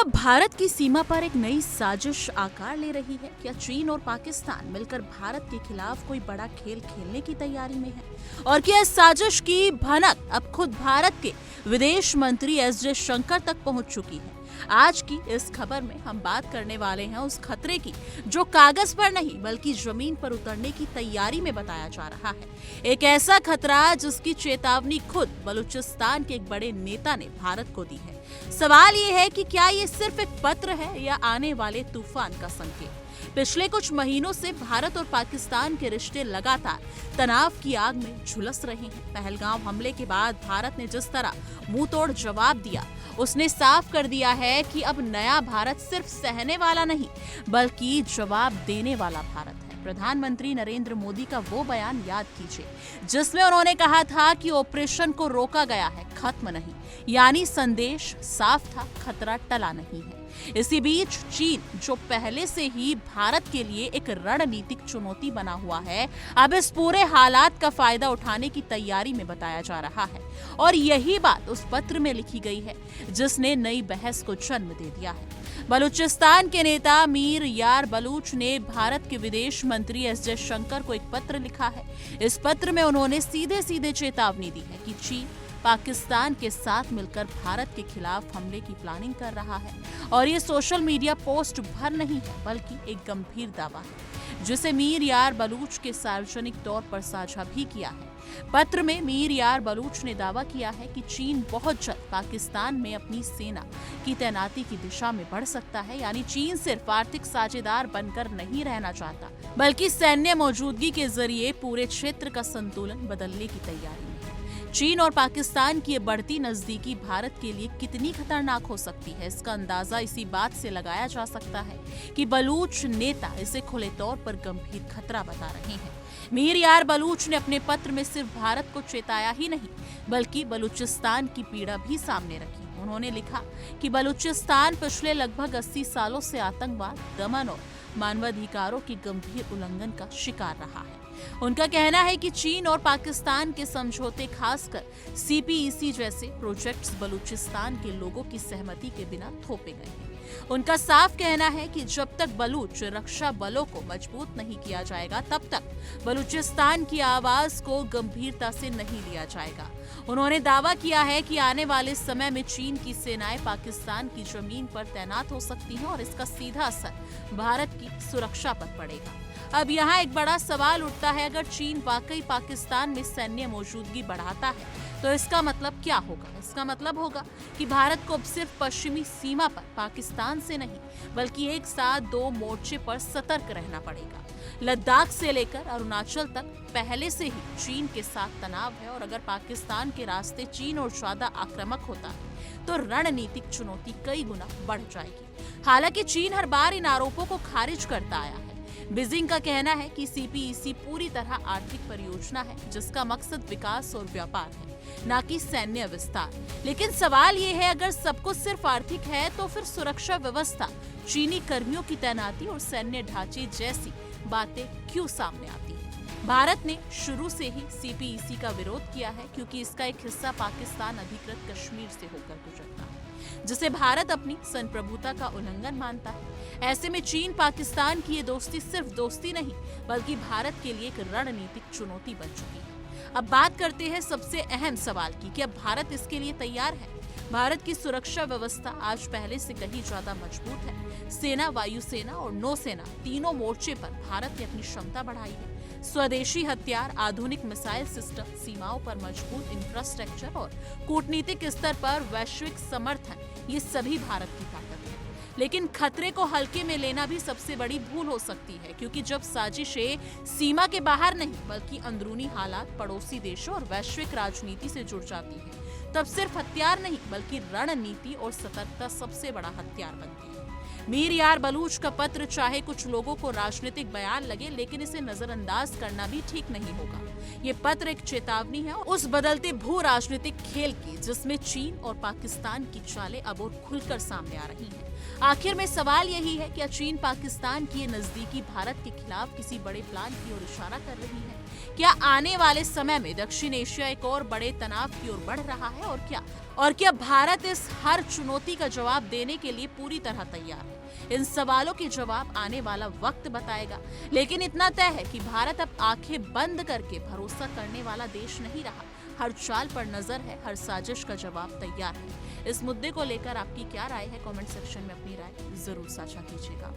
क्या भारत की सीमा पर एक नई साजिश आकार ले रही है? क्या चीन और पाकिस्तान मिलकर भारत के खिलाफ कोई बड़ा खेल खेलने की तैयारी में है? और क्या इस साजिश की भनक अब खुद भारत के विदेश मंत्री एस जयशंकर तक पहुंच चुकी है? आज की इस खबर में हम बात करने वाले हैं उस खतरे की जो कागज पर नहीं बल्कि जमीन पर उतरने की तैयारी में बताया जा रहा है। एक ऐसा खतरा जिसकी चेतावनी खुद बलूचिस्तान के एक बड़े नेता ने भारत को दी है। सवाल ये है कि क्या ये सिर्फ एक पत्र है या आने वाले तूफान का संकेत? पिछले कुछ महीनों से भारत और पाकिस्तान के रिश्ते लगातार तनाव की आग में झुलस रहे हैं। पहलगाम हमले के बाद भारत ने जिस तरह मुंह तोड़ जवाब दिया, उसने साफ कर दिया है कि अब नया भारत सिर्फ सहने वाला नहीं बल्कि जवाब देने वाला भारत है। प्रधानमंत्री नरेंद्र मोदी का वो बयान याद कीजिए जिसमें उन्होंने कहा था कि ऑपरेशन को रोका गया है, खत्म नहीं। यानी संदेश साफ था, खतरा टला नहीं है। इसी बीच चीन, जो पहले से ही भारत के लिए एक रणनीतिक चुनौती बना हुआ है, अब इस पूरे हालात का फायदा उठाने की तैयारी में बताया जा रहा है। और यही बात उस पत्र में लिखी गई है जिसने नई बहस को जन्म दे दिया है। बलूचिस्तान के नेता मीर यार बलूच ने भारत के विदेश मंत्री एस जयशंकर को एक पत्र लिखा है। इस पत्र में उन्होंने सीधे सीधे चेतावनी दी है कि चीन पाकिस्तान के साथ मिलकर भारत के खिलाफ हमले की प्लानिंग कर रहा है। और ये सोशल मीडिया पोस्ट भर नहीं है बल्कि एक गंभीर दावा है जिसे मीर यार बलूच के सार्वजनिक तौर पर साझा भी किया है। पत्र में मीर यार बलूच ने दावा किया है कि चीन बहुत जल्द पाकिस्तान में अपनी सेना की तैनाती की दिशा में बढ़ सकता है। यानी चीन सिर्फ आर्थिक साझेदार बनकर नहीं रहना चाहता बल्कि सैन्य मौजूदगी के जरिए पूरे क्षेत्र का संतुलन बदलने की तैयारी में है। चीन और पाकिस्तान की ये बढ़ती नजदीकी भारत के लिए कितनी खतरनाक हो सकती है, इसका अंदाजा इसी बात से लगाया जा सकता है कि बलूच नेता इसे खुले तौर पर गंभीर खतरा बता रहे हैं। मीर यार बलूच ने अपने पत्र में सिर्फ भारत को चेताया ही नहीं बल्कि बलूचिस्तान की पीड़ा भी सामने रखी। उन्होंने लिखा कि बलूचिस्तान पिछले लगभग 80 सालों से आतंकवाद, दमन और मानवाधिकारों की गंभीर उल्लंघन का शिकार रहा है। उनका कहना है कि चीन और पाकिस्तान के समझौते, खासकर सीपीईसी जैसे प्रोजेक्ट्स, बलूचिस्तान के लोगों की सहमति के बिना थोपे गए हैं। उनका साफ कहना है कि जब तक बलूच रक्षा बलों को मजबूत नहीं किया जाएगा तब तक बलूचिस्तान की आवाज को गंभीरता से नहीं लिया जाएगा। उन्होंने दावा किया है कि आने वाले समय में चीन की सेनाएं पाकिस्तान की जमीन पर तैनात हो सकती हैं और इसका सीधा असर भारत की सुरक्षा पर पड़ेगा। अब यहाँ एक बड़ा सवाल उठता है, अगर चीन वाकई पाकिस्तान में सैन्य मौजूदगी बढ़ाता है तो इसका मतलब क्या होगा? इसका मतलब होगा कि भारत को अब सिर्फ पश्चिमी सीमा पर पाकिस्तान से नहीं बल्कि एक साथ दो मोर्चे पर सतर्क रहना पड़ेगा। लद्दाख से लेकर अरुणाचल तक पहले से ही चीन के साथ तनाव है और अगर पाकिस्तान के रास्ते चीन और ज्यादा आक्रामक होता है तो रणनीतिक चुनौती कई गुना बढ़ जाएगी। हालांकि चीन हर बार इन आरोपों को खारिज करता आया है। बीजिंग का कहना है कि सीपीईसी पूरी तरह आर्थिक परियोजना है जिसका मकसद विकास और व्यापार है, न कि सैन्य विस्तार। लेकिन सवाल ये है, अगर सब कुछ सिर्फ आर्थिक है तो फिर सुरक्षा व्यवस्था, चीनी कर्मियों की तैनाती और सैन्य ढांचे जैसी बातें क्यों सामने आती है? भारत ने शुरू से ही सीपीईसी का विरोध किया है क्योंकि इसका एक हिस्सा पाकिस्तान अधिकृत कश्मीर से होकर गुजरता है जिसे भारत अपनी संप्रभुता का उल्लंघन मानता है। ऐसे में चीन पाकिस्तान की ये दोस्ती सिर्फ दोस्ती नहीं बल्कि भारत के लिए एक रणनीतिक चुनौती बन चुकी है। अब बात करते हैं सबसे अहम सवाल की, क्या भारत इसके लिए तैयार है? भारत की सुरक्षा व्यवस्था आज पहले से कहीं ज्यादा मजबूत है। सेना, वायुसेना और नौसेना तीनों मोर्चे पर भारत ने अपनी क्षमता बढ़ाई है। स्वदेशी हथियार, आधुनिक मिसाइल सिस्टम, सीमाओं पर मजबूत इंफ्रास्ट्रक्चर और कूटनीतिक स्तर पर वैश्विक समर्थन, ये सभी भारत की ताकत है। लेकिन खतरे को हल्के में लेना भी सबसे बड़ी भूल हो सकती है क्योंकि जब साजिशें सीमा के बाहर नहीं बल्कि अंदरूनी हालात, पड़ोसी देशों और वैश्विक राजनीति से जुड़ जाती है तब सिर्फ हथियार नहीं बल्कि रणनीति और सतर्कता सबसे बड़ा हथियार बनती है। मीर यार बलूच का पत्र चाहे कुछ लोगों को राजनीतिक बयान लगे लेकिन इसे नजरअंदाज करना भी ठीक नहीं होगा। ये पत्र एक चेतावनी है उस बदलते भू राजनीतिक खेल की जिसमें चीन और पाकिस्तान की चालें अब और खुलकर सामने आ रही हैं। आखिर में सवाल यही है, क्या चीन पाकिस्तान की नजदीकी भारत के खिलाफ किसी बड़े प्लान की ओर इशारा कर रही है? क्या आने वाले समय में दक्षिण एशिया एक और बड़े तनाव की ओर बढ़ रहा है? और क्या और क्या भारत इस हर चुनौती का जवाब देने के लिए पूरी तरह तैयार है? इन सवालों के जवाब आने वाला वक्त बताएगा, लेकिन इतना तय है कि भारत अब आंखें बंद करके भरोसा करने वाला देश नहीं रहा। हर चाल पर नजर है, हर साजिश का जवाब तैयार है। इस मुद्दे को लेकर आपकी क्या राय है? कमेंट सेक्शन में अपनी राय जरूर साझा कीजिएगा।